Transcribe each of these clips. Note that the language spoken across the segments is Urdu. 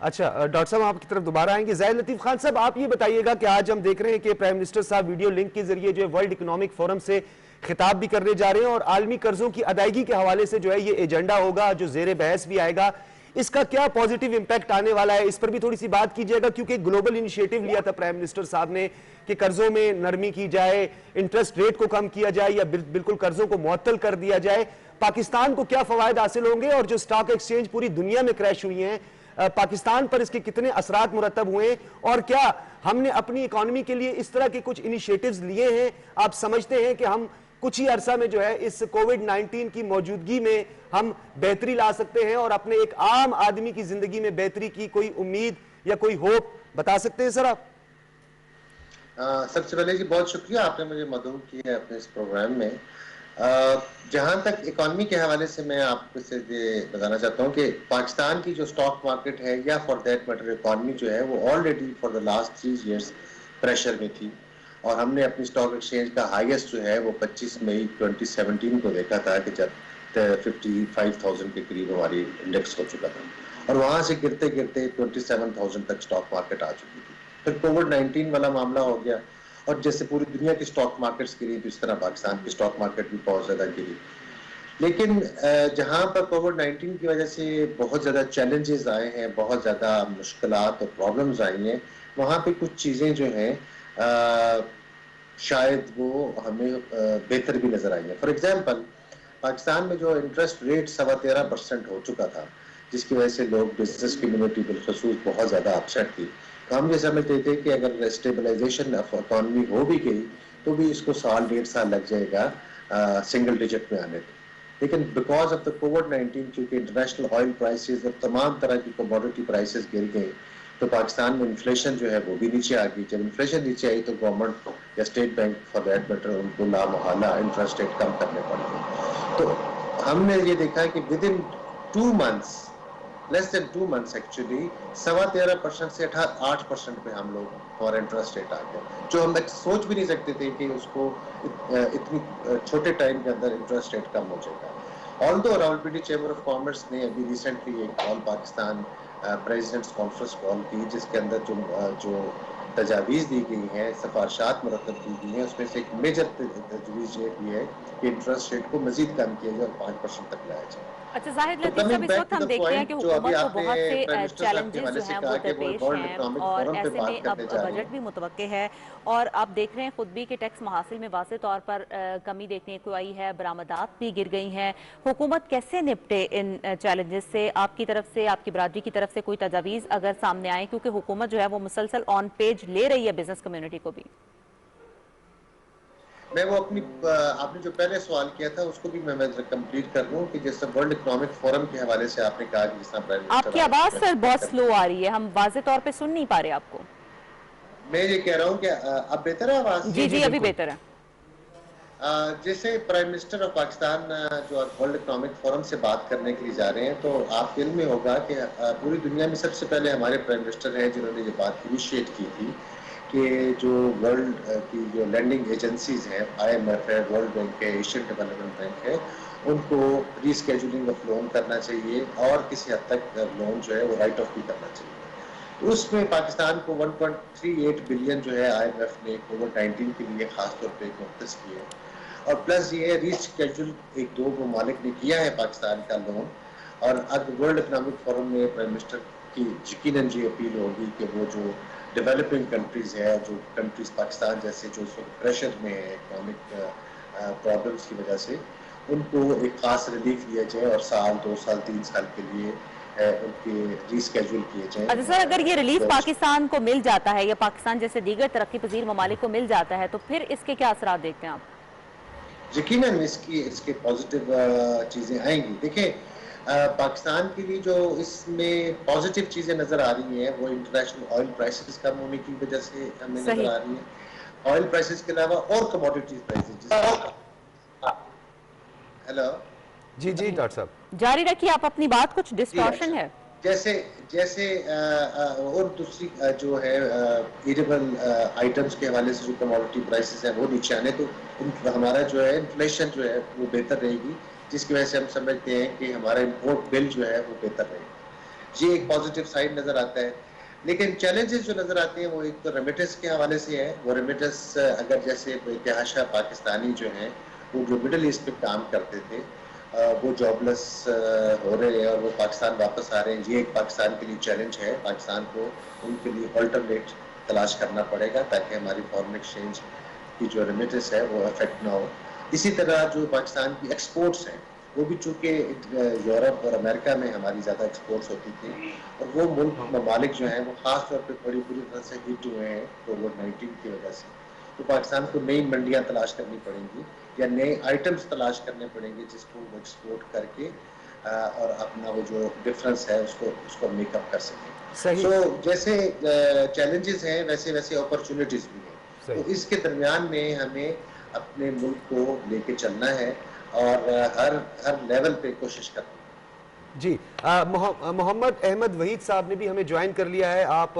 اچھا ڈاکٹر صاحب آپ کی طرف دوبارہ آئیں گے. زاہد لطیف خان صاحب آپ یہ بتائیے گا کہ آج ہم دیکھ رہے ہیں کہ پرائم منسٹر صاحب ویڈیو لنک کے ذریعے جو ہے ورلڈ اکنامک فورم سے خطاب بھی کرنے جا رہے ہیں اور عالمی قرضوں کی ادائیگی کے حوالے سے جو ہے یہ ایجنڈا ہوگا جو زیر بحث بھی آئے گا. اس کا کیا پازیٹیو امپیکٹ آنے والا ہے, اس پر بھی تھوڑی سی بات کیجئے گا, کیونکہ گلوبل انیشیٹو لیا تھا پرائم منسٹر صاحب نے کہ قرضوں میں نرمی کی جائے, انٹرسٹ ریٹ کو کم کیا جائے یا بالکل قرضوں کو معطل کر دیا جائے. پاکستان کو کیا فوائد حاصل ہوں گے, اور جو سٹاک ایکسچینج پوری دنیا میں کریش ہوئی ہیں پاکستان پر اس کے کتنے اثرات مرتب ہوئے ہیں, اور کیا ہم نے اپنی اکانومی کے لیے اس طرح کے کچھ انیشیٹوز لیے ہیں, آپ سمجھتے ہیں کہ ہم کچھ ہی عرصہ میں جو ہے اس کووڈ 19 کی موجودگی میں ہم بہتری لا سکتے ہیں اور اپنے ایک عام آدمی کی زندگی میں بہتری کی کوئی امید یا کوئی ہوپ بتا سکتے ہیں سر آپ؟ سب سے پہلے جی بہت شکریہ, آپ نے مجھے مدعو کیا ہے اپنے اس پروگرام میں. جہاں تک اکانومی کے حوالے سے میں آپ کو سے یہ بتانا چاہتا ہوں کہ پاکستان کی جو سٹاک مارکیٹ ہے یا فار دیٹ میٹر اکانومی جو ہے وہ already for the last 3 years pressure میں تھی, اور ہم نے اپنی سٹاک ایکسچینج کا ہائیسٹ جو ہے وہ 25 مئی 2017 کو دیکھا تھا کہ جب 55,000 کے قریب ہماری انڈیکس ہو چکا تھا, اور وہاں سے گرتے گرتے 27,000 تک سٹاک مارکیٹ آ چکی تھی. پھر کووڈ 19 والا معاملہ ہو گیا, اور جیسے پوری دنیا کی سٹاک مارکیٹس گری تو اس طرح پاکستان کی سٹاک مارکیٹ بھی بہت زیادہ گری. لیکن جہاں پر کووڈ 19 کی وجہ سے بہت زیادہ چیلنجز آئے ہیں, بہت زیادہ مشکلات اور پرابلمز آئی ہیں, وہاں پہ کچھ چیزیں جو ہیں شاید وہ ہمیں بہتر بھی نظر آئی ہیں. فار ایگزامپل پاکستان میں جو انٹرسٹ ریٹ 13.5% ہو چکا تھا, جس کی وجہ سے لوگ بزنس کمیونٹی بالخصوص بہت زیادہ اپسیٹ تھی. ہم یہ سمجھتے تھے کہ اگر اسٹیبلائزیشن آف اکانومی ہو بھی گئی تو بھی اس کو 1.5 سال لگ جائے گا سنگل ڈیجٹ میں آنے کو. لیکن بیکاز آف دا کووڈ 19 کیونکہ انٹرنیشنل آئل پرائسز اور تمام طرح کی کموڈٹی پرائسز گر گئی, تو پاکستان میں انفلیشن جو ہے وہ بھی نیچے آ گئی. جب انفلیشن نیچے آئی تو گورنمنٹ یا State Bank for that matter ان کو لامحالہ انٹرسٹ ریٹ کم کرنے پڑ گئے. تو ہم نے یہ دیکھا کہ within 2 months, less than 2 months actually 13.5% سے 8% پہ ہم لوگ ہمارا انٹرسٹ ریٹ آ گیا, جو ہم سوچ بھی نہیں سکتے تھے کہ اس کو اتنی چھوٹے ٹائم کے اندر انٹرسٹ ریٹ کم ہو جائے گا. آلدو راولپنڈی چیمبر آف کامرس نے ابھی ریسنٹلی ایک all Pakistan presidents conference call کی, جس کے اندر جو تجاویز دی گئی ہیں, سفارشات مرتب کی گئی ہیں, اس میں سے ایک میجر تجویز یہ بھی ہے کہ انٹرسٹ ریٹ کو مزید کم کیا جائے اور 5% تک لایا جائے. اچھا زاہد تو لطیف صاحب, کمنگ اس بیک وقت ٹو ہم دا دیکھتے ہیں کہ پوائنٹ جو ابھی حکومت کو آپ نے بہت سے پرائم منسٹر صاحب کے چیلنجز حوالے جو سے ہیں کہا وہ کہ وہ درپیش ورلڈ ہیں, اکنامک اور فورم پہ ایسے میں بات اب کرنے جا رہے بجٹ ہیں. بھی متوقع ہے, اور آپ دیکھ رہے ہیں خود بھی کہ ٹیکس محاصل میں واضح طور پر کمی دیکھنے کو آئی ہے, برآمدات بھی گر گئی ہیں. حکومت کیسے نپٹے ان چیلنجز سے؟ آپ کی طرف سے, آپ کی برادری کی طرف سے کوئی تجاویز اگر سامنے آئیں, کیونکہ حکومت جو ہے وہ مسلسل آن پیج لے رہی ہے بزنس کمیونٹی کو بھی. میں وہ اپنی آپ نے جو پہلے سوال کیا تھا اس کو بھی میں کمپلیٹ کر لوں کہ جیسے ورلڈ اکنامک فورم کے حوالے سے آپ نے کہا کہ جس طرح پرائم آپ منسٹر کی آج آواز سر بہت سلو آ رہی ہے, ہم واضح طور پہ سن نہیں پا رہے آپ کو. میں یہ کہہ رہا ہوں کہ اب بہتر ہے آواز؟ جی جی ابھی بہتر ہے. جیسے پرائم منسٹر آف پاکستان جو ورلڈ اکنامک فورم سے بات کرنے کے لیے جا رہے ہیں, تو آپ کے علم میں ہوگا کہ پوری دنیا میں سب سے پہلے ہمارے پرائم منسٹر ہیں جنہوں نے یہ بات انیشیٹ کی تھی کہ جو ورلڈ کی جو لینڈنگ ایجنسیز ہیں, IMF ہے, ورلڈ بینک ہے, ایشین ڈیولپمنٹ بینک ہے, ان کو ری اسکیجولنگ آف لون کرنا چاہیے, اور کسی حد تک لون جو ہے وہ رائٹ آف بھی کرنا چاہیے. اس میں پاکستان کو 1.38 بلین جو ہے IMF نے کووڈ 19 کے لیے خاص طور پہ مختص کیے, اور پلس یہ ری اسکیجول 1-2 ممالک نے کیا ہے پاکستان کا لون. اور اب ورلڈ اکنامک فورم میں پرائم منسٹر کی یقیناً یہ اپیل ہوگی کہ وہ جو ڈیولپنگ کنٹریز ہے, جو کنٹریز پاکستان جیسے جو اس وقت پریشر میں ہے اکنامک پرابلمس کی وجہ سے, ان کو ایک خاص ریلیف دیا جائے اور 1 2 سال 3 سال کے لیے ان کے ری اسکیجول کیے جائیں. اچھا سر, اگر یہ ریلیف پاکستان کو مل جاتا ہے یا پاکستان جیسے دیگر ترقی پذیر ممالک کو مل جاتا ہے, تو پھر اس کے کیا اثرات دیکھتے ہیں آپ؟ یقیناً اس کے پازیٹیو چیزیں آئیں گی. دیکھیں پاکستان کے لیے جو اس میں پازیٹیو چیزیں نظر آ رہی ہیں وہ انٹرنیشنل آئل پرائسز کم ہونے کی وجہ سے ہمیں نظر صحیح. آ رہی ہیں. آئل پرائسز کے علاوہ اور کموڈیٹیز پرائسز, ہیلو جی جی ڈاکٹر صاحب جاری رکھیے آپ اپنی بات, کچھ جی ڈسٹارشن اچھا, ہے. جیسے اور دوسری جو ہے ایڈیبل آئٹمس کے حوالے سے جو کموڈیٹی پرائسز ہیں وہ نیچے آنے, تو ہمارا جو ہے انفلیشن جو ہے وہ بہتر رہے گی, جس کی وجہ سے ہم سمجھتے ہیں کہ ہمارا امپورٹ بل جو ہے وہ بہتر رہے گا. یہ ایک پازیٹیو سائڈ نظر آتا ہے. لیکن چیلنجز جو نظر آتے ہیں وہ ایک تو ریمیٹنس کے حوالے سے ہے. وہ ریمیٹنس اگر جیسے اتحاشا پاکستانی جو ہیں وہ جو مڈل ایسٹ پہ کام کرتے تھے وہ جاب لیس ہو رہے ہیں اور وہ پاکستان واپس آ رہے ہیں. یہ ایک پاکستان کے لیے چیلنج ہے. پاکستان کو ان کے لیے آلٹرنیٹ تلاش کرنا پڑے گا تاکہ ہماری فارن ایکسچینج کی جو ریمیٹنس ہے وہ افیکٹ نہ ہو. اسی طرح جو پاکستان کی ایکسپورٹس ہیں وہ بھی چونکہ یورپ اور امریکہ میں ہماری زیادہ ایکسپورٹس ہوتی تھی اور وہ ملک ممالک جو ہیں وہ خاص طور پہ بڑی بری طرح سے ہٹ ہوئے ہیں کووڈ-19 کی وجہ سے. تو پاکستان کو نئی منڈیاں تلاش کرنی پڑیں گی یا نئے آئٹمس تلاش کرنے پڑیں گے جس کو وہ ایکسپورٹ کر کے اور اپنا وہ جو ڈفرنس ہے اس کو میک اپ کر سکیں. سو جیسے چیلنجز ہیں ویسے ویسے اپرچونٹیز بھی ہیں. تو اس کے درمیان میں ہمیں اپنے ملک کو لے کے چلنا ہے اور ہر لیول پہ کوشش کرنا ہے. جی محمد احمد وحید صاحب نے بھی ہمیں جوائن کر لیا ہے. آپ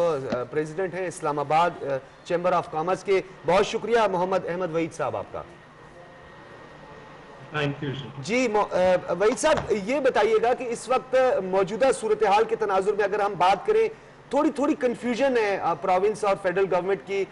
پریزیڈنٹ ہیں اسلام آباد چیمبر آف کامرس کے. بہت شکریہ محمد احمد وحید صاحب آپ کا. جی وحید صاحب یہ بتائیے گا کہ اس وقت موجودہ صورتحال کے تناظر میں اگر ہم بات کریں تھوڑی کنفیوژن ہے پروونس اور فیڈرل گورنمنٹ کی.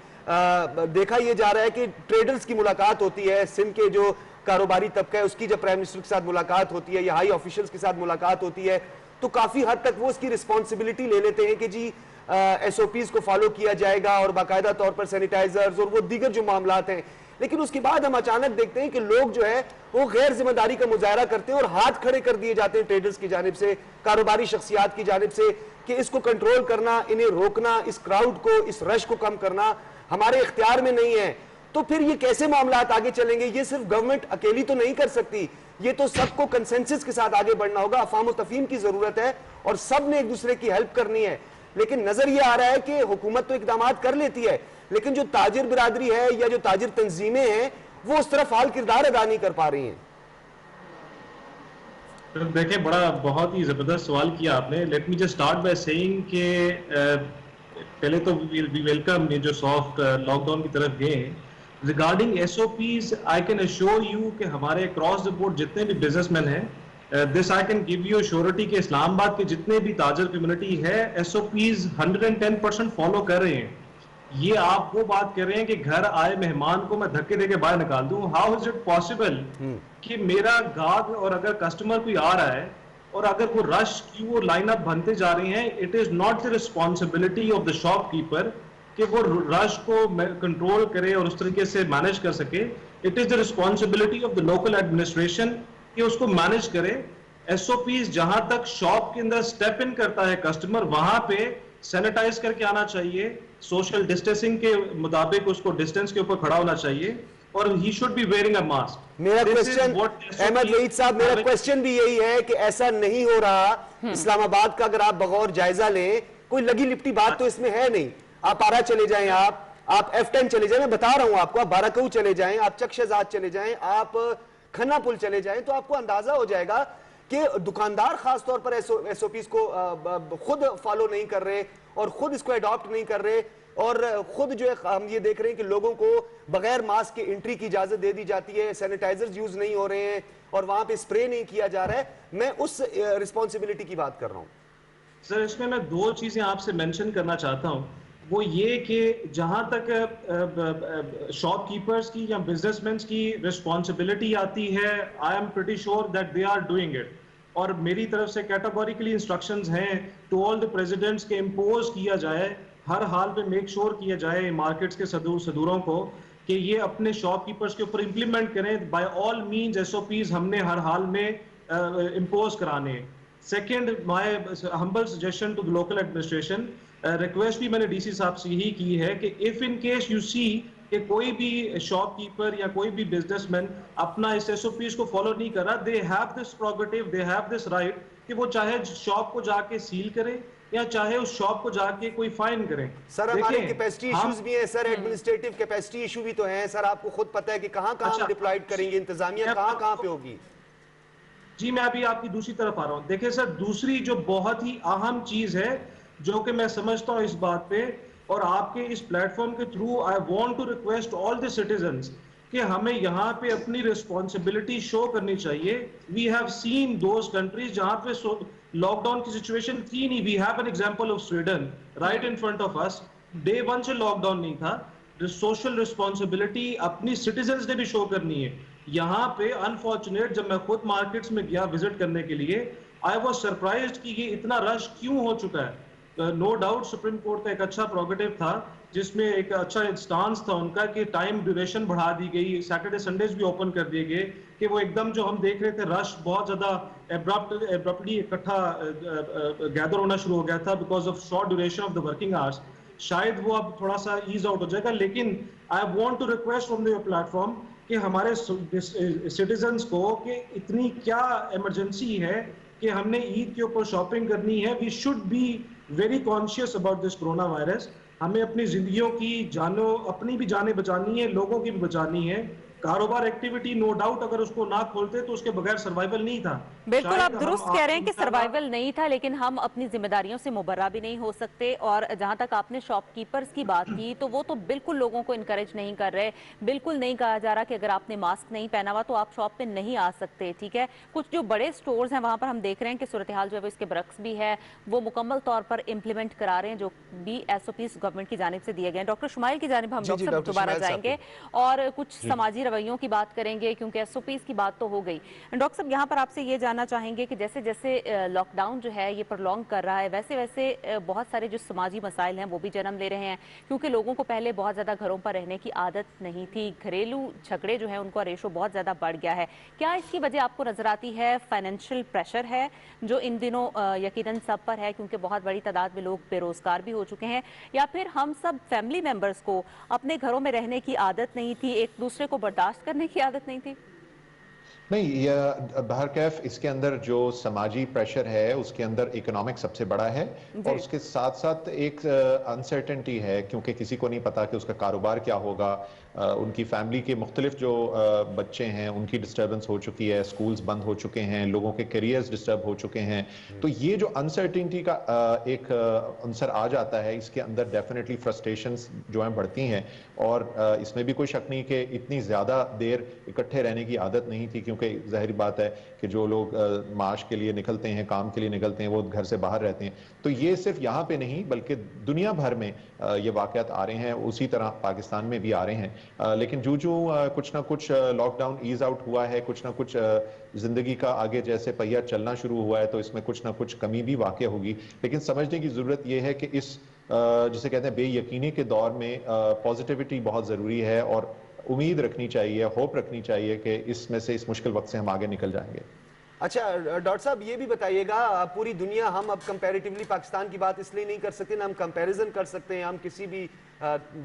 دیکھا یہ جا رہا ہے کہ ٹریڈرز کی ملاقات ہوتی ہے, سندھ کے جو کاروباری طبقہ ہے اس کی جب پرائم منسٹر کے ساتھ ملاقات ہوتی ہے یا ہائی آفیشلز کے ساتھ ملاقات ہوتی ہے تو کافی حد تک وہ اس کی رسپانسبلٹی لے لیتے ہیں کہ جی ایس او پیز کو فالو کیا جائے گا اور باقاعدہ طور پر سینیٹائزرز اور وہ دیگر جو معاملات ہیں. لیکن اس کے بعد ہم اچانک دیکھتے ہیں کہ لوگ جو ہے وہ غیر ذمہ داری کا مظاہرہ کرتے ہیں اور ہاتھ کھڑے کر دیے جاتے ہیں ٹریڈرز کی جانب سے, کاروباری شخصیات کی جانب سے, کہ اس کو کنٹرول کرنا, انہیں روکنا, اس کراؤڈ کو, اس رش کو کم کرنا ہمارے اختیار میں نہیں ہے. تو پھر یہ کیسے معاملات آگے چلیں گے؟ یہ صرف گورنمنٹ اکیلی تو نہیں کر سکتی, یہ تو سب کو کنسنسس کے ساتھ آگے بڑھنا ہوگا. افہام و تفہیم کی ضرورت ہے اور سب نے ایک دوسرے کی ہیلپ کرنی ہے. لیکن نظر یہ آ رہا ہے کہ حکومت تو اقدامات کر لیتی ہے لیکن جو تاجر برادری ہے یا جو تاجر تنظیمیں ہیں وہ اس طرح فعال کردار ادا نہیں کر پا رہی ہیں. دیکھیں بہت ہی زبردست سوال کیا آپ نے. Let me just start by seeing کہ پہلے تو وی ویلکم یہ جو سافٹ لاک ڈاؤن کی طرف گئے ہیں. Regarding S O Ps I can assure you کہ ہمارے اکراس دا بورڈ جتنے بھی بزنس مین ہیں this I can give you surety کہ اسلام آباد کے جتنے بھی تاجر کمیونٹی ہے ایس او پیز 110% فالو کر رہے ہیں. یہ آپ وہ بات کر رہے ہیں کہ گھر آئے مہمان کو میں دھکے دے کے باہر نکال دوں. ہاؤ از اٹ پاسبل کہ میرا گاہک اور اگر کسٹمر کوئی آ رہا ہے اور اگر وہ رش کیوں لائن اپ بنتے جا رہے ہیں, it is not the responsibility of the shop keeper کہ وہ رش کو کنٹرول کرے اور اس طریقے سے مینج کر سکے. It is the responsibility of the local administration کہ اس کو مینج کرے. ایس او پیز جہاں تک شاپ کے اندر اسٹیپ ان کرتا ہے کسٹمر وہاں پہ سینیٹائز کر کے آنا چاہیے, سوشل ڈسٹینسنگ کے مطابق اس کو ڈسٹینس کے اوپر کھڑا ہونا چاہیے اور he should be wearing a mask. میرا کوسچن احمد وحید صاحب, میرا کوسچن بھی یہی ہے کہ ایسا نہیں ہو رہا اسلام آباد کا. اگر آپ بغور جائزہ لیں کوئی لگی لپٹی بات تو اس میں ہے نہیں. آپ آرا چلے جائیں, آپ F10 چلے جائیں, میں بتا رہا ہوں آپ کو, آپ بارکہو چلے جائیں, آپ چک شہزاد چلے جائیں, آپ کھنا پل چلے جائیں, تو آپ کو اندازہ ہو جائے گا کہ دکاندار خاص طور پر ایس او پیز کو خود فالو نہیں کر رہے اور خود اس کو اڈاپٹ نہیں کر رہے اور خود جو ہے ہم یہ دیکھ رہے ہیں کہ لوگوں کو بغیر ماسک کے انٹری کی اجازت دے دی جاتی ہے, سینیٹائزرز یوز نہیں ہو رہے ہیں اور وہاں پہ اسپرے نہیں کیا جا رہا ہے. میں اس رسپانسبلٹی کی بات کر رہا ہوں. سر اس میں دو چیزیں آپ سے مینشن کرنا چاہتا ہوں. وہ یہ کہ جہاں تک شاپ کیپرز کی یا بزنس مینس کی رسپانسبلٹی آتی ہے I'm pretty sure that they are doing it. اور میری طرف سے کیٹاگوریکلی انسٹرکشنز ہیں ٹو آل دی پریزیڈنٹس کے امپوز کیا جائے, ہر حال پہ میک شور کیا جائے مارکیٹس کے صدوروں کو کہ یہ اپنے شاپ کیپرز کے اوپر امپلیمنٹ کریں. By all means S O Ps ہم نے ہر حال میں امپوز کرانے. Second, my humble suggestion to the local administration, request بھی میں نے ڈی سی صاحب سے یہی کی ہے کہ اف ان کیس یو سی کہ کوئی بھی شاپ کیپر یا کوئی بھی بزنس مین اپنا اس ایس او پیز کو فالو نہیں کر رہا, they have this پروگیٹو, they have this right کہ وہ چاہے شاپ کو جا کے سیل کرے یا چاہے اس شاپ کو جا کے کوئی فائن کریں. سر ہمارے کیپیسٹی ایشوز بھی ہیں سر, ایڈمنسٹریٹو کیپیسٹی ایشو بھی تو ہیں سر. آپ کو خود پتہ ہے کہ کہاں کہاں ڈپلائیڈ کریں گے, انتظامیہ کہاں کہاں پہ ہوگی. جی میں ابھی آپ کی دوسری طرف آ رہا ہوں. دیکھیں سر, دوسری جو بہت ہی اہم چیز ہے جو کہ میں سمجھتا ہوں اس بات پہ اور آپ کے اس پلیٹ فارم کے through I want to request all the citizens کہ ہمیں یہاں پہ اپنی ریسپانسبلٹی شو کرنی چاہیے. We have seen those countries جہاں پہ لاک ڈاؤن کی سچویشن تھی نہیں. We have an example of Sweden right in front of us. Day one سے لاک ڈاؤن نہیں تھا. سوشل ریسپانسبلٹی اپنی سٹیزنز نے بھی شو کرنی ہے. یہاں پہ انفارچونیٹ جب میں خود مارکیٹس میں گیا وزٹ کرنے کے لیے, آئی واز سرپرائزڈ کہ یہ اتنا رش کیوں ہو چکا ہے. نو ڈاؤٹ سپریم کورٹ کا ایک اچھا پروگیٹو تھا جس میں ایک اچھا اسٹانس تھا ان کا کہ ٹائم ڈیوریشن بڑھا دی گئی, سیٹرڈے سنڈیز بھی اوپن کر دیے گئے, کہ وہ ایک دم جو ہم دیکھ رہے تھے رش بہت زیادہ ایبرپٹلی اکٹھا گیدر ہونا شروع ہو گیا تھا because of short duration of the working hours. شاید وہ اب تھوڑا سا ایز آؤٹ ہو جائے گا, لیکن I want to request from the platform کہ ہمارے سٹیزنس کو کہ اتنی کیا ایمرجنسی ہے کہ ہم نے عید کے اوپر شاپنگ کرنی ہے. We should be very conscious about this corona virus. ہمیں اپنی زندگیوں کی جانوں, اپنی بھی جانیں بچانی ہے, لوگوں کی بھی بچانی ہے. کاروبار ایکٹیویٹی نو ڈاؤٹ اگر اس کو نہ کھولتے تو اس کے بغیر سروائیول نہیں تھا. بالکل آپ درست کہہ رہے ہیں کہ سروائیول نہیں تھا, لیکن ہم اپنی ذمہ داریوں سے مبرہ بھی نہیں ہو سکتے. اور جہاں تک آپ نے شاپ کیپرز کی بات کی تو وہ تو بالکل لوگوں کو انکریج نہیں کر رہے. بالکل نہیں کہا جا رہا کہ اگر آپ نے ماسک نہیں پہنا ہوا تو آپ شاپ پہ نہیں آ سکتے. ٹھیک ہے, کچھ جو بڑے سٹورز ہیں وہاں پر ہم دیکھ رہے ہیں کہ صورتحال جو ہے وہ اس کے برعکس بھی ہے, وہ مکمل طور پر امپلیمنٹ کرا رہے ہیں جو بھی ایس او پیز گورنمنٹ کی جانب سے دیے گئے ہیں. ڈاکٹر شمائل کی جانب ہم ڈاکٹر صاحب دوبارہ جائیں گے اور کچھ سماجی رویوں کی بات کریں گے کیونکہ ایس او پیز کی بات تو ہو گئی. ڈاکٹر صاحب یہاں پر آپ سے یہ جاننا چاہیں گے کہ جیسے جیسے لاک ڈاؤن جو ہے یہ پرولونگ کر رہا ہے ویسے ویسے بہت سارے جو سماجی مسائل ہیں وہ بھی جنم لے رہے ہیں, کیونکہ لوگوں کو پہلے بہت زیادہ گھروں پر رہنے کی عادت نہیں تھی. گھریلو جھگڑے جو ہیں ان کا ریشو بہت زیادہ بڑھ گیا ہے. کیا اس کی وجہ آپ کو نظر آتی ہے فائنینشیل پریشر ہے جو ان دنوں یقیناً سب پر ہے کیونکہ بہت بڑی تعداد میں لوگ بے روزگار بھی ہو چکے ہیں, یا پھر ہم سب فیملی ممبرز کو اپنے گھروں میں رہنے کی عادت نہیں تھی, ایک دوسرے کو برداشت کرنے کی عادت نہیں تھی؟ نہیں, یہ بہرکیف اس کے اندر جو سماجی پریشر ہے اس کے اندر اکنامک سب سے بڑا ہے, اور اس کے ساتھ ساتھ ایک انسرٹنٹی ہے کیونکہ کسی کو نہیں پتا کہ اس کا کاروبار کیا ہوگا. ان کی فیملی کے مختلف جو بچے ہیں ان کی ڈسٹربنس ہو چکی ہے, سکولز بند ہو چکے ہیں, لوگوں کے کیریئرز ڈسٹرب ہو چکے ہیں. تو یہ جو انسرٹنٹی کا ایک عنصر آ جاتا ہے اس کے اندر ڈیفینیٹلی فرسٹریشنز جو ہیں بڑھتی ہیں, اور اس میں بھی کوئی شک نہیں کہ اتنی زیادہ دیر اکٹھے رہنے کی عادت نہیں تھی, کیونکہ ظاہری بات ہے کہ جو لوگ معاش کے لیے نکلتے ہیں, کام کے لیے نکلتے ہیں, وہ گھر سے باہر رہتے ہیں. تو یہ صرف یہاں پہ نہیں بلکہ دنیا بھر میں یہ واقعات آ رہے ہیں, اسی طرح پاکستان میں بھی آ رہے ہیں. لیکن جو کچھ نہ کچھ لاک ڈاؤن ایز آؤٹ ہوا ہے, کچھ نہ کچھ زندگی کا آگے جیسے پہیہ چلنا شروع ہوا ہے, تو اس میں کچھ نہ کچھ کمی بھی واقع ہوگی. لیکن سمجھنے کی ضرورت یہ ہے کہ اس جسے کہتے ہیں بے یقینی کے دور میں پازیٹیوٹی بہت ضروری ہے, اور امید رکھنی چاہیے, ہوپ رکھنی چاہیے کہ اس میں سے اس مشکل وقت سے ہم آگے نکل جائیں گے. اچھا ڈاکٹر صاحب یہ بھی بتائیے گا, پوری دنیا, ہم اب کمپیریٹیولی پاکستان کی بات اس لیے نہیں کر سکتے, نہ ہم کمپیریزن کر سکتے ہیں, ہم کسی بھی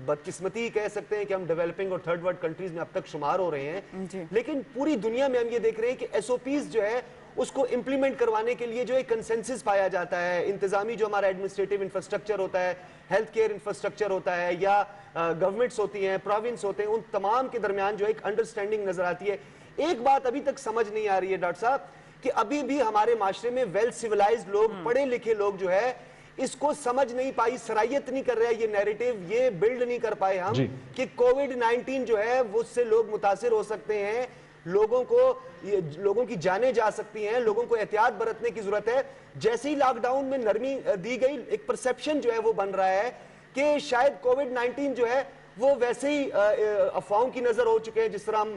بدقسمتی کہہ سکتے ہیں کہ ہم ڈیولپنگ اور تھرڈ ورلڈ کنٹریز میں اب تک شمار ہو رہے ہیں, لیکن پوری دنیا میں ہم یہ دیکھ رہے ہیں کہ ایس او پیز جو ہے اس کو امپلیمنٹ کروانے کے لیے جو ایک کنسنسس پایا جاتا ہے. انتظامی جو ہمارا ایڈمنسٹریٹو انفراسٹرکچر ہوتا ہے, ہیلتھ کیئر انفراسٹرکچر ہوتا ہے, یا گورنمنٹس ہوتی ہیں, پروونس ہوتے ہیں, ان تمام کے درمیان جو ایک انڈرسٹینڈنگ نظر آتی ہے. ایک بات ابھی تک سمجھ نہیں آ رہی ہے ڈاکٹر صاحب کہ ابھی بھی ہمارے معاشرے میں ویل سیولائزڈ لوگ, پڑھے لکھے لوگ جو ہے اس کو سمجھ نہیں پائی, سرائیت نہیں کر رہا ہے, یہ نیریٹیو یہ بلڈ نہیں کر پائے ہم کہ کووڈ-19 جو ہے وہ اس سے لوگ متاثر ہو سکتے ہیں, لوگوں کی جانیں جا سکتی ہیں, لوگوں کو احتیاط برتنے کی ضرورت ہے. جیسے ہی لاک ڈاؤن میں نرمی دی گئی, ایک پرسیپشن جو ہے وہ بن رہا ہے کہ شاید کووڈ-19 جو ہے وہ ویسے ہی افواہوں کی نظر ہو چکے ہیں, جس طرح ہم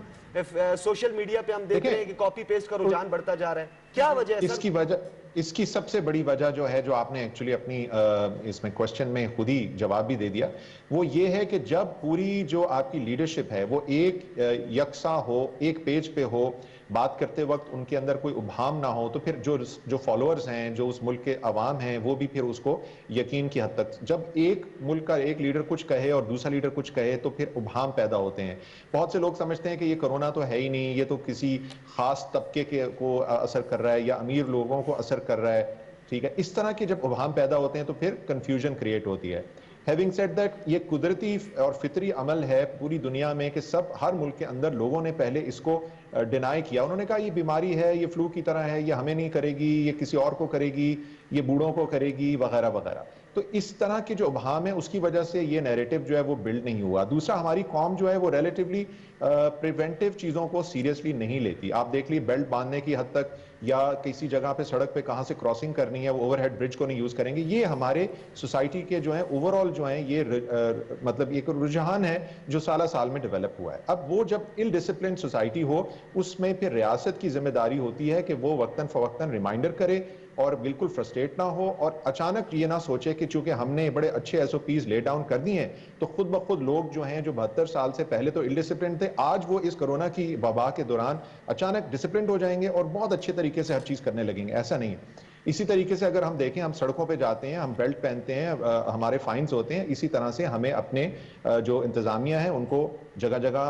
سوشل میڈیا پہ ہم دیکھ رہے ہیں کہ کاپی پیسٹ کا رجحان بڑھتا جا رہا ہے. کیا وجہ ہے اس کی سب سے بڑی وجہ جو ہے, جو آپ نے ایکچولی اپنی اس میں کوشچن میں خود ہی جواب بھی دے دیا, وہ یہ ہے کہ جب پوری جو آپ کی لیڈرشپ ہے وہ ایک یکساں ہو, ایک پیج پہ ہو, بات کرتے وقت ان کے اندر کوئی ابہام نہ ہو, تو پھر جو فالوورز ہیں, جو اس ملک کے عوام ہیں, وہ بھی پھر اس کو یقین کی حد تک, جب ایک ملک کا ایک لیڈر کچھ کہے اور دوسرا لیڈر کچھ کہے تو پھر ابہام پیدا ہوتے ہیں. بہت سے لوگ سمجھتے ہیں کہ یہ کرونا تو ہے ہی نہیں, یہ تو کسی خاص طبقے کو اثر کر رہا ہے یا امیر لوگوں کو اثر کر رہا ہے. ٹھیک ہے, اس طرح کے جب ابہام پیدا ہوتے ہیں تو پھر کنفیوژن کریٹ ہوتی ہے. ہیونگ سیڈ دیٹ, یہ قدرتی اور فطری عمل ہے پوری دنیا میں کہ ہر ملک کے اندر لوگوں نے پہلے اس کو ڈینائی کیا. انہوں نے کہا یہ بیماری ہے, یہ فلو کی طرح ہے, یہ ہمیں نہیں کرے گی, یہ کسی اور کو کرے گی, یہ بوڑھوں کو کرے گی, وغیرہ وغیرہ. تو اس طرح کی جو ابہام ہے اس کی وجہ سے یہ نیریٹو جو ہے وہ بلڈ نہیں ہوا. دوسرا, ہماری قوم جو ہے وہ ریلیٹیولی پریونٹیو چیزوں کو سیریسلی نہیں لیتی. آپ دیکھ لیے بیلٹ باندھنے کی حد تک, یا کسی جگہ پہ سڑک پہ کہاں سے کراسنگ کرنی ہے وہ اوور ہیڈ برج کو نہیں یوز کریں گے. یہ ہمارے سوسائٹی کے جو ہیں اوور آل جو ہیں یہ مطلب ایک رجحان ہے جو سالہ سال میں ڈیولپ ہوا ہے. اب وہ جب ال ڈسپلن سوسائٹی ہو, اس میں پھر ریاست کی ذمہ داری ہوتی ہے کہ وہ وقتاً فوقتاً ریمائنڈر کرے اور بالکل فرسٹریٹ نہ ہو, اور اچانک یہ نہ سوچے کہ چونکہ ہم نے بڑے اچھے S O Ps lay down کر دی ہیں تو خود بخود لوگ جو ہیں جو 72 سال سے پہلے تو ال ڈسپلن تھے, آج وہ اس کرونا کی وبا کے دوران اچانک ڈسپلنڈ ہو جائیں گے اور بہت اچھے طریقے سے ہر چیز کرنے لگیں گے. ایسا نہیں ہے. اسی طریقے سے اگر ہم دیکھیں, ہم سڑکوں پہ جاتے ہیں, ہم بیلٹ پہنتے ہیں, ہمارے فائنز ہوتے ہیں, اسی طرح سے ہمیں اپنے جو انتظامیہ ہیں ان کو جگہ جگہ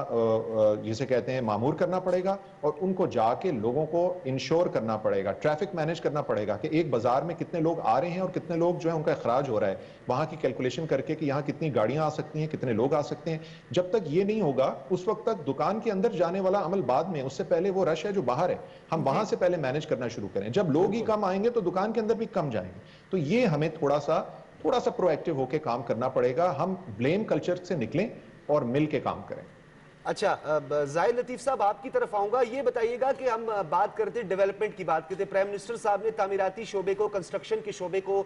جسے کہتے ہیں معمور کرنا پڑے گا, اور ان کو جا کے لوگوں کو انشور کرنا پڑے گا, ٹریفک مینیج کرنا پڑے گا کہ ایک بازار میں کتنے لوگ آ رہے ہیں اور کتنے لوگ جو ہیں ان کا اخراج ہو رہا ہے, وہاں کی کیلکولیشن کر کے کہ یہاں کتنی گاڑیاں آ سکتی ہیں, کتنے لوگ آ سکتے ہیں. جب تک یہ نہیں ہوگا اس وقت تک دکان کے اندر جانے والا عمل بعد میں, اس سے پہلے وہ رش ہے جو باہر ہے, ہم وہاں سے پہلے مینیج کرنا شروع کریں. جب لوگ ہی کم آئیں گے تو دکان کے اندر بھی کم جائیں گے. تو یہ ہمیں تھوڑا سا پرو ایکٹیو ہو کے کام کرنا پڑے گا. ہم بلیم کلچر سے نکلیں اور مل کے کام کریں. اچھا, زاہد لطیف صاحب آپ کی طرف آؤں گا. یہ بتائیے گا کہ ہم بات کرتے ڈیولپمنٹ کی بات کرتے, پرائم منسٹر صاحب نے تعمیراتی شعبے کو, کنسٹرکشن کے شعبے کو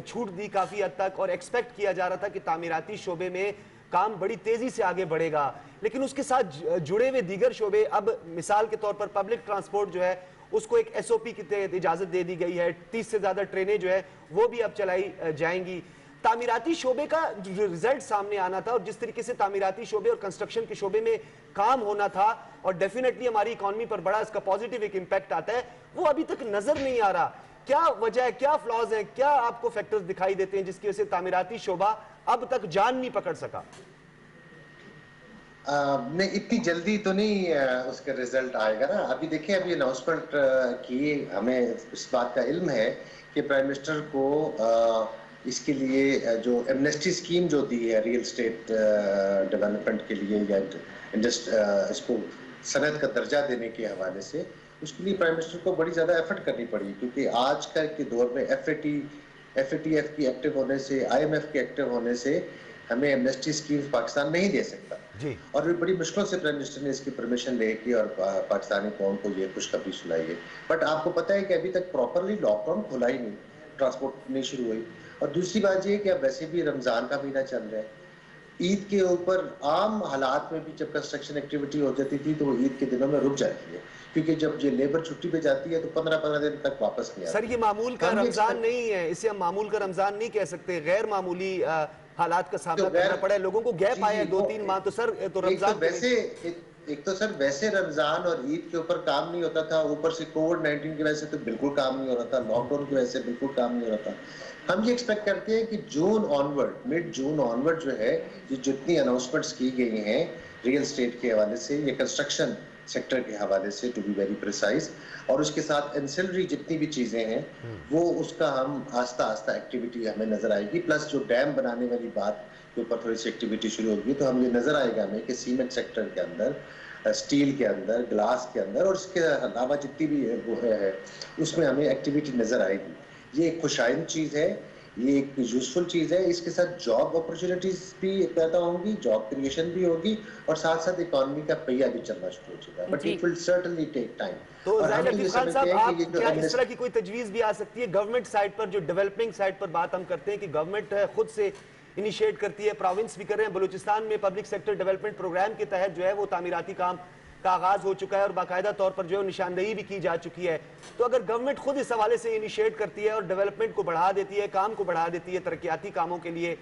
چھوٹ دی کافی حد تک, اور ایکسپیکٹ کیا جا رہا تھا کہ تعمیراتی شعبے میں کام بڑی تیزی سے آگے بڑھے گا, لیکن اس کے ساتھ جڑے ہوئے دیگر شعبے, اب مثال کے طور پر پبلک ٹرانسپورٹ جو ہے اس کو ایک ایس او پی کی تحت اجازت دے دی گئی ہے, 30 سے زیادہ ٹرینیں جو ہے وہ بھی اب چلائی جائیں گی. تعمیراتی شعبے کا جو رزلٹ سامنے آنا تھا اور جس طریقے سے تعمیراتی شعبے اور کنسٹرکشن کے شعبے میں کام ہونا تھا, اور ڈیفینیٹلی ہماری اکانومی پر بڑا اس کا پازیٹیو ایک امپیکٹ آتا ہے, وہ ابھی تک نظر نہیں آ رہا. کیا وجہ ہے, کیا فلاز ہیں, کیا آپ کو فیکٹرز دکھائی دیتے ہیں جس کی وجہ سے تعمیراتی شعبہ اب تک جان نہیں پکڑ سکا؟ نہیں, اتنی جلدی تو نہیں اس کا رزلٹ آئے گا نا. ابھی دیکھیں, ابھی اناؤنسمنٹ کی ہمیں اس بات کا علم ہے کہ پرائم منسٹر کو اس کے لیے جو ایمنیسٹی اسکیم جو دی ہے ریئل اسٹیٹ ڈیولپمنٹ کے لیے, یا اس کو صنعت کا درجہ دینے کے حوالے سے, اس کے لیے پرائم منسٹر کو بڑی زیادہ ایفرٹ کرنی پڑی, کیونکہ آج کل کے دور میں ایف اے ٹی ایف کی ایکٹیو ہونے سے, آئی ایم ایف کے ایکٹیو ہونے سے ہمیں ایمنیسٹی اسکیم پاکستان نہیں دے سکتا. جی, اور بڑی مشکلوں سے پرائم منسٹر نے اس کی پرمیشن لے کی اور پاکستانی قوم کو یہ خوشخبری سنائی ہے. بٹ آپ کو پتہ ہے کہ ابھی تک پراپرلی لاک ڈاؤن کھلا ہی نہیں, ٹرانسپورٹ نہیں شروع ہوئی. اور دوسری بات یہ کہ اب ویسے بھی رمضان کا مہینہ چل رہا ہے, عید کے اوپر عام حالات میں بھی جب کنسٹرکشن ایکٹیویٹی ہو جاتی تھی تو وہ عید کے دنوں میں رک جاتی ہے, کیونکہ جب یہ لیبر چھٹی پہ جاتی ہے تو 15 دن تک واپس نہیں آتی. سر یہ معمول کا رمضان نہیں ہے, اسے ہم معمول کا رمضان نہیں کہہ سکتے, غیر معمولی حالات کا سامنا کرنا پڑا ہے لوگوں کو, گیپ آیا 2-3 ماہ. تو سر تو رمضان ویسے ایک تو سر ویسے رمضان اور عید کے اوپر کام نہیں ہوتا تھا, اوپر سے کووڈ-19 کی وجہ سے تو بالکل کام نہیں ہو رہا تھا, لاک ڈاؤن کی وجہ سے بالکل کام نہیں ہو رہا تھا. ہم یہ ایکسپیکٹ کرتے ہیں کہ جون آنورڈ, مڈ جون آنورڈ جو ہے, یہ جتنی اناؤنسمنٹس کی گئی ہیں ریئل اسٹیٹ کے حوالے سے یا کنسٹرکشن سیکٹر کے حوالے سے, ٹو بی ویری پریسائز, اور اس کے ساتھ انسلری جتنی بھی چیزیں ہیں وہ اس کا ہم آہستہ آہستہ ایکٹیویٹی ہمیں نظر آئے گی. پلس جو ڈیم بنانے والی بات کے اوپر تھوڑی سی ایکٹیویٹی شروع ہوگی تو ہم یہ نظر آئے گا ہمیں کہ سیمنٹ سیکٹر کے اندر, اسٹیل کے اندر, گلاس کے اندر اور اس کے علاوہ جتنی بھی وہ ہے اس میں ہمیں ایکٹیویٹی نظر آئے گی. یہ ایک خوشائند چیز ہے, یہ ایک یوزفل چیز ہے. اس کے ساتھ جاب اپرچونیٹیز بھی پیدا ہوں گی, جاب کریشن بھی ہوگی, اور ساتھ ساتھ اکانومی کا پہیہ بھی چلنا شروع ہو چکا ہے. But it will certainly take time. تو زاہد لطیف خان صاحب, آپ کیا اس طرح کی کوئی تجویز بھی آ سکتی ہے گورنمنٹ سائٹ پر, جو ڈیولپنگ سائٹ پر بات ہم کرتے ہیں کہ گورنمنٹ خود سے انیشیٹ کرتی ہے, پروونس بھی کر رہے ہیں, بلوچستان میں پبلک سیکٹر ڈیولپمنٹ پروگرام کے تحت جو ہے وہ تعمیراتی کام کا آغاز ہو چکا ہے اور باقاعدہ طور پر جو ہے نشاندہی بھی کی جا چکی ہے. تو اگر گورنمنٹ خود اس حوالے سے انیشیٹ کرتی ہے اور ڈیولپمنٹ کو بڑھا دیتی ہے, کام کو بڑھا دیتی ہے, ترقیاتی کاموں کے لیے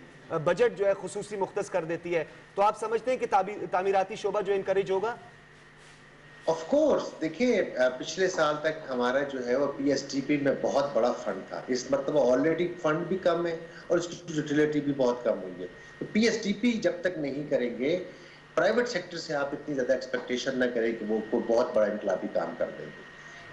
بجٹ جو ہے خصوصی مختص کر دیتی ہے, تو آپ سمجھتے ہیں کہ تعمیراتی شعبہ جو انکریج ہوگا؟ آف کورس, دیکھیے پچھلے سال تک ہمارا جو ہے وہ پی ایس ٹی پی میں بہت بڑا فنڈ تھا. اس مرتبہ آلریڈی فنڈ بھی کم ہے اور اس کی یوٹیلیٹی بھی بہت کم ہوئی ہے. تو پی ایس ٹی پی جب تک نہیں کریں گے, پرائیویٹ سیکٹر سے آپ اتنی زیادہ ایکسپیکٹیشن نہ کریں کہ وہ کوئی بہت بڑا انقلابی کام کر دیں گے.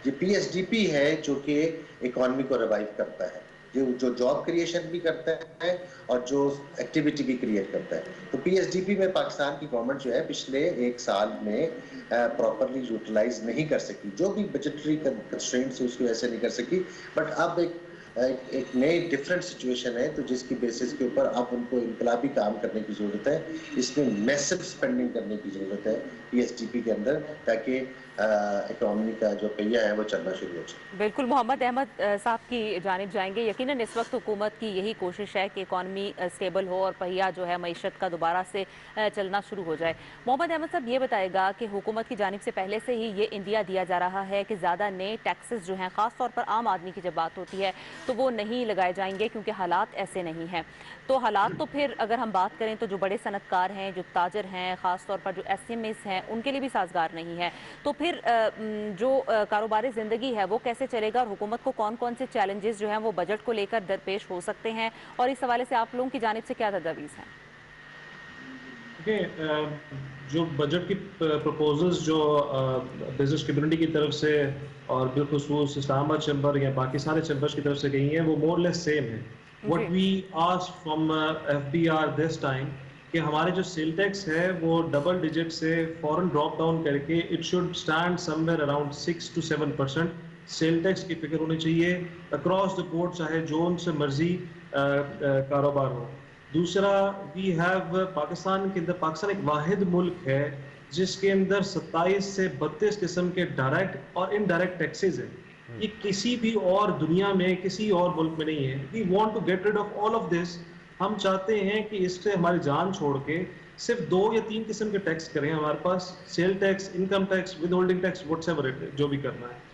یہ پی ایس ڈی پی ہے جو کہ اکانومی کو ریوائیو کرتا ہے, جو جاب کریشن بھی کرتا ہے اور جو ایکٹیویٹی بھی کریٹ کرتا ہے. تو پی ایس ڈی پی میں پاکستان کی گورنمنٹ جو ہے پچھلے 1 سال میں پراپرلی یوٹیلائز نہیں کر سکی, جو بھی بجٹری کنسٹرینٹس اس کی وجہ سے نہیں کر سکی. بٹ اب ایک ایک نئی ڈفرینٹ سچویشن ہے، تو جس کی بیسس کے اوپر اب ان کو انقلابی کام کرنے کی ضرورت ہے. اس میں میسو اسپینڈنگ کرنے کی ضرورت ہے پی ایس ٹی پی کے اندر، تاکہ اکانومی کا جو پہیہ ہے وہ چلنا شروع ہو جائے. بالکل محمد احمد صاحب کی جانب جائیں گے. یقیناً اس وقت حکومت کی یہی کوشش ہے کہ اکانومی اسٹیبل ہو اور پہیہ جو ہے معیشت کا دوبارہ سے چلنا شروع ہو جائے. محمد احمد صاحب یہ بتائے گا کہ حکومت کی جانب سے پہلے سے ہی یہ اندیا دیا جا رہا ہے کہ زیادہ نئے ٹیکسز جو ہیں خاص طور پر عام آدمی کی جب بات ہوتی ہے تو وہ نہیں لگائے جائیں گے کیونکہ حالات ایسے نہیں ہیں. تو حالات تو پھر اگر ہم بات کریں تو جو بڑے صنعت کار ہیں، جو تاجر ہیں، خاص طور پر جو ایس ایم ایز ہیں، ان کے لیے بھی سازگار نہیں ہے. تو پھر جو کاروباری زندگی ہے وہ کیسے چلے گا اور حکومت کو کون کون سے چیلنجز جو ہیں وہ بجٹ کو لے کر درپیش ہو سکتے ہیں، اور اس حوالے سے آپ لوگوں کی جانب سے کیا تجاویز ہیں؟ جو بجٹ کی پروپوزلز جو بزنس کمیونٹی کی طرف سے اور بالخصوص اسلام آباد چیمبر یا باقی سارے چیمبرز کی طرف سے گئی ہیں وہ مور لیس سیم ہے. What we ask from F B R this time کہ ہمارے جو سیل ٹیکس ہے وہ ڈبل ڈیجٹ سے فوراً ڈراپ ڈاؤن کر کے it should stand somewhere around 6 to 7% sale tax کی فکر ہونی چاہیے اکراس دا بورڈ، چاہے جو ان سے مرضی کاروبار ہو. دوسرا، وی ہیو پاکستان کے اندر، پاکستان ایک واحد ملک ہے جس کے اندر 27 سے 32 قسم کے ڈائریکٹ اور انڈائریکٹ ٹیکسز ہیں. یہ کسی بھی اور دنیا میں کسی اور ملک میں نہیں ہے. We want to get rid of all of this. ہم چاہتے ہیں کہ اس سے ہماری جان چھوڑ کے صرف 2 یا 3 قسم کے ٹیکس کریں ہمارے پاس، sale tax, income tax, withholding tax, whatsoever جو بھی کرنا ہے.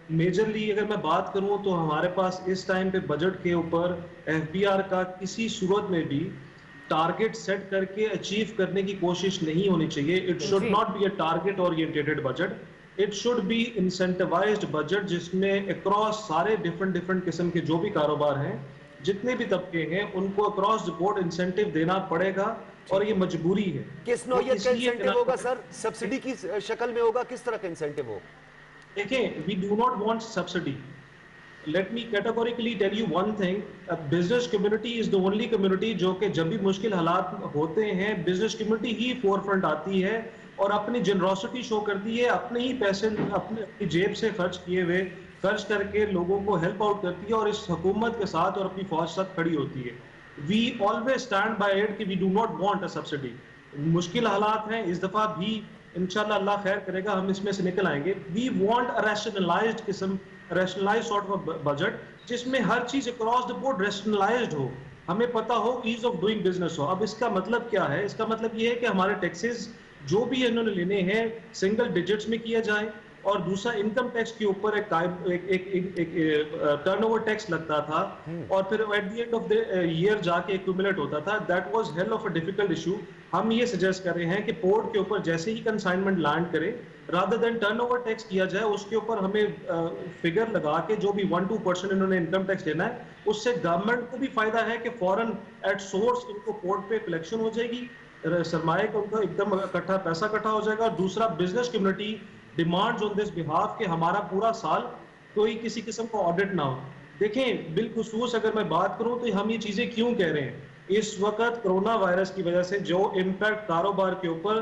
میجرلی اگر میں بات کروں تو ہمارے پاس اس ٹائم پہ بجٹ کے اوپر ایف بی آر کا کسی صورت میں بھی ٹارگٹ سیٹ کر کے اچیو کرنے کی کوشش نہیں ہونی چاہیے. It should not be a target oriented budget. It should be incentivized budget جس میں اکراس سارے ڈفرنٹ قسم کے جو بھی کاروبار ہیں، جتنے بھی طبقے ہیں، ان کو اکراس دی بورڈ انسینٹیو دینا پڑے گا اور یہ مجبوری ہے. کس نوعیت کا انسینٹیو ہوگا سر؟ سبسڈی کی شکل میں ہوگا؟ کس طرح کا انسینٹیو ہو؟ دیکھیں، we do not want subsidy. Let me categorically tell you one thing, business community is the only community جو کہ جب بھی مشکل حالات ہوتے ہیں بزنس کمیونٹی ہی فور فرنٹ آتی ہے اور اپنی جنروسٹی شو کرتی ہے، اپنے ہی پیسے اپنی جیب سے خرچ کیے ہوئے خرچ کر کے لوگوں کو ہیلپ آؤٹ کرتی ہے اور اس حکومت کے ساتھ اور اپنی فوج ساتھ کھڑی ہوتی ہے. We always stand by it کہ we do not want a subsidy. مشکل حالات ہیں، اس دفعہ بھی انشاءاللہ اللہ خیر کرے گا، ہم اس میں سے نکل آئیں گے. وی وانٹ اے ریشنلائزڈ قسم، ریشنلائزڈ سارٹ آف بجٹ جس میں ہر چیز اکراس دا بورڈ ریشنلائزڈ ہو، ہمیں پتہ ہو، ایز آف ڈوئنگ بزنس ہو. اب اس کا مطلب کیا ہے؟ اس کا مطلب یہ ہے کہ ہمارے ٹیکسز جو بھی انہوں نے لینے ہیں سنگل ڈیجٹس میں کیا جائے، اور دوسرا انکم ٹیکس کے اوپر ایک ٹرن اوور ٹیکس لگتا تھا اور پھر at the end of the year جا کے ایکومولیٹ ہوتا تھا. That was hell of a difficult issue. ہم یہ سجیسٹ کر رہے ہیں کہ پورٹ کے اوپر جیسے ہی کنسائنمنٹ لینڈ کرے، rather than turnover tax کیا جائے، اس کے اوپر ہمیں فگر لگا کے جو بھی 1-2% انہوں نے انکم ٹیکس لینا ہے، اس سے گورنمنٹ کو بھی فائدہ ہے کہ فوراً ایٹ سورس ان کو پورٹ پہ کلیکشن ہو جائے گی، سرمایہ کا ان کا ایک دم اکٹھا پیسہ اکٹھا ہو جائے گا. اور دوسرا، بزنس کمیونٹی ڈیمانڈز آن دس بہاف کہ ہمارا پورا سال کوئی کسی قسم کا آڈٹ نہ ہو. دیکھیں، بالخصوص اگر میں بات کروں تو ہم یہ چیزیں کیوں کہہ رہے ہیں؟ اس وقت کرونا وائرس کی وجہ سے جو امپیکٹ کاروبار کے اوپر،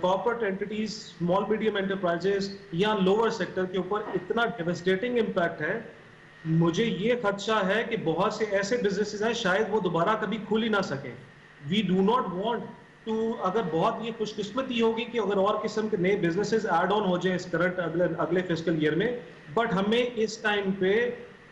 کارپوریٹ اینٹیز، اسمال میڈیم انٹرپرائزز یا لوور سیکٹر کے اوپر اتنا ڈیوسٹیٹنگ امپیکٹ ہے، مجھے یہ خدشہ ہے کہ بہت سے ایسے بزنسز ہیں شاید وہ دوبارہ کبھی کھل ہی نہ سکیں. We do not want to, اگر بہت یہ خوش قسمتی ہوگی کہ اگر اور قسم کے نئے بزنسز ایڈ آن ہو جائیں اس کرنٹ اگلے فسکل ایئر میں، بٹ ہمیں اس ٹائم پہ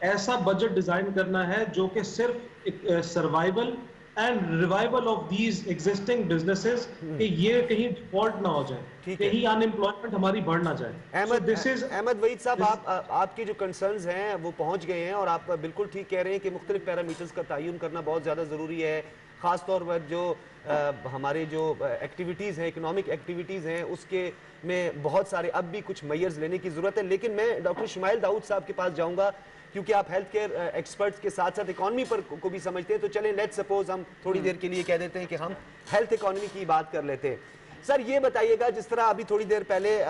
ایسا بجٹ ڈیزائن کرنا ہے جو کہ صرف survival and revival of these existing businesses, کہ یہ کہیں ڈیفالٹ نہ ہو جائے، کہیں ان امپلائمنٹ ہماری بڑھ نہ جائے. احمد وحید صاحب، آپ کے جو کنسرنز ہیں وہ پہنچ گئے ہیں اور آپ بالکل ٹھیک کہہ رہے ہیں کہ مختلف پیرامیٹرز کا تعین کرنا بہت زیادہ ضروری ہے. خاص طور پر جو ہمارے جو ایکٹیویٹیز ہیں، اکنامک ایکٹیویٹیز ہیں، اس کے میں بہت سارے اب بھی کچھ میئرز لینے کی ضرورت ہے. لیکن میں ڈاکٹر شمائل داؤد صاحب کے پاس جاؤں گا کیونکہ آپ ہیلتھ کیئر ایکسپرٹس کے ساتھ ساتھ اکانومی پر کو بھی سمجھتے ہیں. تو چلیں لیٹ سپوز ہم تھوڑی دیر کے لیے کہہ دیتے ہیں کہ ہم ہیلتھ اکانومی کی بات کر لیتے ہیں. سر یہ بتائیے گا، جس طرح ابھی تھوڑی دیر پہلے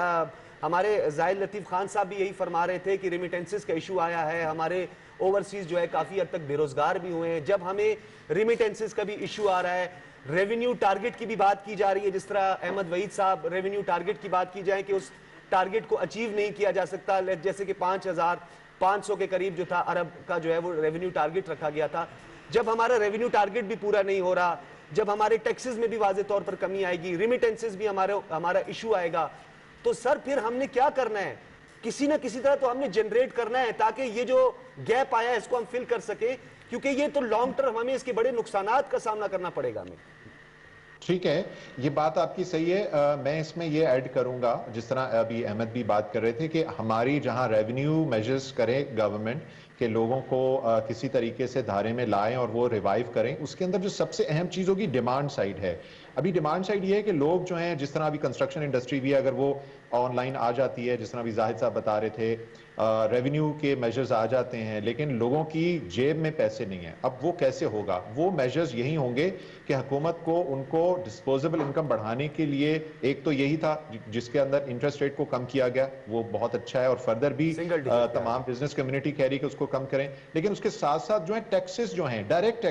ہمارے زاہد لطیف خان صاحب بھی یہی فرما رہے تھے کہ ریمیٹنسز کا ایشو آیا ہے، ہمارے اوورسیز جو ہے کافی حد تک بے روزگار بھی ہوئے ہیں. جب ہمیں ریمیٹنسز کا بھی ایشو آ رہا ہے، ریونیو ٹارگٹ کی بھی بات کی جا رہی ہے، جس طرح احمد وحید صاحب ریونیو ٹارگٹ کی بات کی جائے کہ اس ٹارگٹ کو اچیو نہیں کیا جا سکتا، جیسے کہ 5,000 500 کے قریب جو تھا ارب کا جو ہے وہ ریونیو ٹارگٹ رکھا گیا تھا. جب ہمارا ریونیو ٹارگٹ بھی پورا نہیں ہو رہا, جب ہمارے ٹیکسز میں بھی واضح طور پر کمی آئے گی, ریمیٹنسز بھی ہمارا ایشو آئے گا, تو سر پھر ہم نے کیا کرنا ہے؟ کسی نہ کسی طرح تو ہم نے جنریٹ کرنا ہے تاکہ یہ جو گیپ آیا ہے اس کو ہم فل کر سکیں, کیونکہ یہ تو لانگ ٹرم ہمیں اس کے بڑے نقصانات کا سامنا کرنا پڑے گا ہمیں. ٹھیک ہے, یہ بات آپ کی صحیح ہے. میں اس میں یہ ایڈ کروں گا, جس طرح ابھی احمد بھی بات کر رہے تھے کہ ہماری جہاں ریونیو میجرز کرے گورنمنٹ کہ لوگوں کو کسی طریقے سے دھارے میں لائیں اور وہ ریوائیو کریں, اس کے اندر جو سب سے اہم چیز ہوگی ڈیمانڈ سائیڈ ہے. ابھی ڈیمانڈ سائیڈ یہ ہے کہ لوگ جو ہیں, جس طرح ابھی کنسٹرکشن انڈسٹری بھی ہے, اگر وہ آن لائن آ جاتی ہے, جس طرح ابھی زاہد صاحب بتا رہے تھے, ریونیو کے میجرز آ جاتے ہیں, لیکن لوگوں کی جیب میں پیسے نہیں ہیں. اب وہ کیسے ہوگا؟ وہ میجرز یہی ہوں گے کہ حکومت کو ان کو ڈسپوزیبل انکم بڑھانے کے لیے, ایک تو یہی تھا جس کے اندر انٹرسٹ ریٹ کو کم کیا گیا, وہ بہت اچھا ہے, اور فردر بھی تمام بزنس کمیونٹی کہہ رہی کہ اس کو کم کریں. لیکن اس کے ساتھ ساتھ جو ہے ٹیکسز جو ہیں, ڈائریکٹ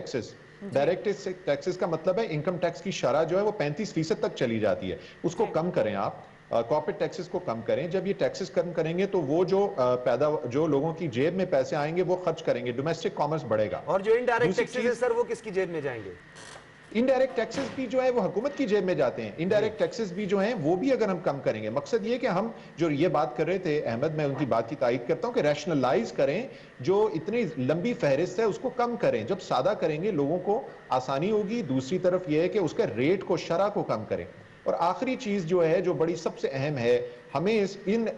ٹیکسز کا مطلب ہے انکم ٹیکس کی شرح جو ہے وہ 35% تک چلی جاتی ہے, اس کو کم کریں آپ. کارپوریٹ ٹیکسز کو کم کریں. جب یہ ٹیکسز کم کریں گے تو وہ جو لوگوں کی جیب میں پیسے آئیں گے وہ خرچ کریں گے, ڈومیسٹک کامرس بڑھے گا. اور جو انڈائریکٹ ٹیکسز ہیں سر, وہ کس کی جیب میں جائیں گے؟ انڈائریکٹ ٹیکسز بھی جو ہے وہ حکومت کی جیب میں جاتے ہیں. انڈائریکٹ ٹیکسز بھی جو ہیں وہ بھی اگر ہم کم کریں گے, مقصد یہ کہ ہم جو یہ بات کر رہے تھے احمد, میں ان کی بات کی تائید کرتا ہوں کہ ریشنلائز کریں, جو اتنی لمبی فہرست ہے اس کو کم کریں. جب سادہ کریں گے لوگوں کو آسانی ہوگی. دوسری طرف یہ ہے کہ اس کے ریٹ کو, شرح کو کم کریں. اور آخری چیز جو ہے, جو بڑی سب سے اہم ہے, ہمیں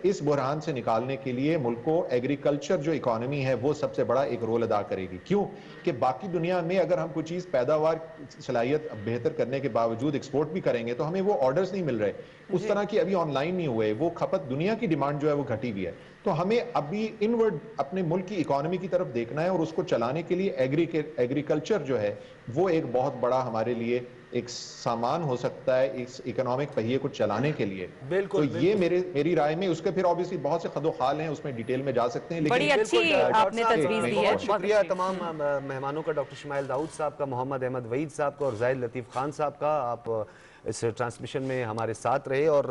اس بحران سے نکالنے کے لیے ملک کو ایگریکلچر جو اکانومی ہے وہ سب سے بڑا ایک رول ادا کرے گی. کیوں کہ باقی دنیا میں اگر ہم کوئی چیز پیداوار صلاحیت بہتر کرنے کے باوجود ایکسپورٹ بھی کریں گے تو ہمیں وہ آرڈرز نہیں مل رہے اس طرح کی, ابھی آن لائن نہیں ہوئے, وہ کھپت, دنیا کی ڈیمانڈ جو ہے وہ گھٹی ہوئی ہے. تو ہمیں ابھی انورڈ اپنے ملک کی اکانومی کی طرف دیکھنا ہے, اور اس کو چلانے کے لیے ایگریکلچر جو ہے وہ ایک بہت بڑا ہمارے لیے ایک سامان ہو سکتا ہے اس اکنامک پہیے کو چلانے کے لیے. تو یہ میری رائے میں, اس کے پھر obviously بہت سے خد و خال ہیں, اس میں ڈیٹیل میں جا سکتے ہیں. لیکن بڑی اچھی آپ نے تجویز دی ہے. بہت شکریہ تمام مہمانوں کا, ڈاکٹر شمائل داؤد صاحب کا, محمد احمد وحید صاحب کا, اور زاہد لطیف خان صاحب کا. آپ اس ٹرانسمیشن میں ہمارے ساتھ رہے اور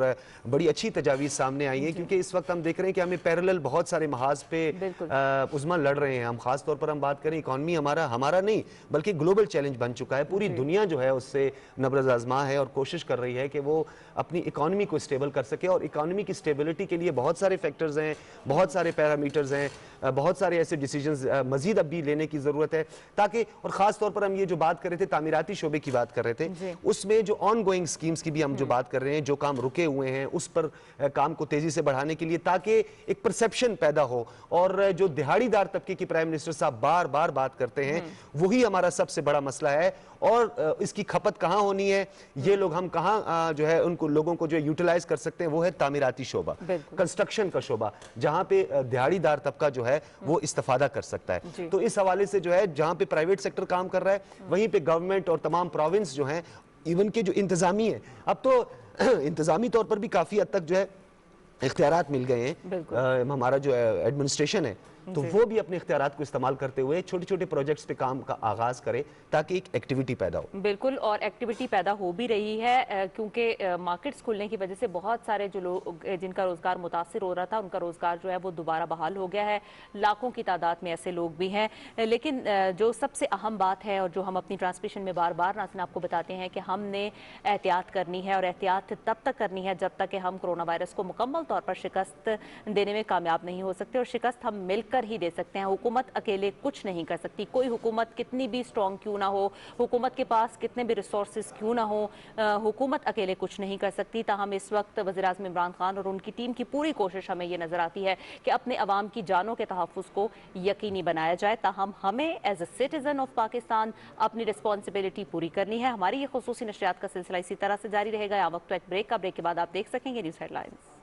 بڑی اچھی تجاویز سامنے آئی ہیں, کیونکہ اس وقت ہم دیکھ رہے ہیں کہ ہمیں پیرلل بہت سارے محاذ پہ عظما لڑ رہے ہیں. ہم خاص طور پر ہم بات کریں, اکانومی ہمارا نہیں بلکہ گلوبل چیلنج بن چکا ہے. پوری دنیا جو ہے اس سے نبرد آزما ہے اور کوشش کر رہی ہے کہ وہ اپنی اکانومی کو اسٹیبل کر سکے. اور اکانومی کی اسٹیبلٹی کے لیے بہت سارے فیکٹرز ہیں, بہت سارے پیرامیٹرز ہیں, بہت سارے ایسے ڈیسیجنز مزید اب بھی لینے کی ضرورت ہے تاکہ, اور خاص طور پر ہم یہ جو بات کر رہے تھے تعمیراتی شعبے کی بات کر رہے تھے, اس میں جو آن گوئنگ سکیمز کی بھی ہم جو بات کر رہے ہیں, جو کام رکے ہوئے ہیں اس پر کام کو تیزی سے بڑھانے کے لیے, تاکہ ایک پرسیپشن پیدا ہو. اور جو دہاڑی دار طبقے کی پرائم منسٹر صاحب بار بار بات کرتے ہیں, وہی ہمارا سب سے بڑا مسئلہ ہے. اور اس کی کھپت کہاں ہونی ہے, یہ لوگ ہم کہاں جو ہے ان کو لوگوں کو جو یوٹیلائز کر سکتے ہیں, وہ ہے تعمیراتی شعبہ, کنسٹرکشن کا شعبہ, جہاں پہ دہاڑی دار طبقہ جو ہے وہ استفادہ کر سکتا ہے. تو اس حوالے سے جو ہے جہاں پہ پرائیویٹ سیکٹر کام کر رہا ہے, وہیں پہ گورنمنٹ اور تمام پروونس جو ہیں, ایون کے جو انتظامی ہیں, اب تو انتظامی طور پر بھی کافی حد تک جو ہے اختیارات مل گئے ہیں. ہمارا جو ایڈمنسٹریشن ہے تو وہ بھی اپنے اختیارات کو استعمال کرتے ہوئے چھوٹے چھوٹے پروجیکٹس پہ کام کا آغاز کرے تاکہ ایک ایکٹیویٹی پیدا ہو. بالکل, اور ایکٹیویٹی پیدا ہو بھی رہی ہے, کیونکہ مارکیٹس کھلنے کی وجہ سے بہت سارے جو لوگ جن کا روزگار متاثر ہو رہا تھا, ان کا روزگار جو ہے وہ دوبارہ بحال ہو گیا ہے. لاکھوں کی تعداد میں ایسے لوگ بھی ہیں. لیکن جو سب سے اہم بات ہے, اور جو ہم اپنی ٹرانسمیشن میں بار بار ناظرین آپ کو بتاتے ہیں, کہ ہم نے احتیاط کرنی ہے, اور احتیاط تب تک کرنی ہے جب تک کہ ہم کرونا وائرس کو مکمل طور پر شکست دینے میں کامیاب نہیں ہو سکتے. اور شکست ہم مل کر ہی دے سکتے ہیں. حکومت اکیلے کچھ نہیں کر سکتی. کوئی حکومت کتنی بھی سٹرونگ کیوں نہ ہو, حکومت کے پاس کتنے بھی ریسورسز کیوں نہ ہو, حکومت اکیلے کچھ نہیں کر سکتی. تاہم اس وقت وزیراعظم عمران خان اور ان کی ٹیم کی پوری کوشش ہمیں یہ نظر آتی ہے کہ اپنے عوام کی جانوں کے تحفظ کو یقینی بنایا جائے. تاہم ہمیں as a citizen of Pakistan اپنی رسپانسبلٹی پوری کرنی ہے. ہماری یہ خصوصی نشریات کا سلسلہ اسی طرح سے جاری رہے گا. وقت ایک بریک کا, بریک کے بعد آپ دیکھ سکیں گے نیوز ہیڈ لائنز.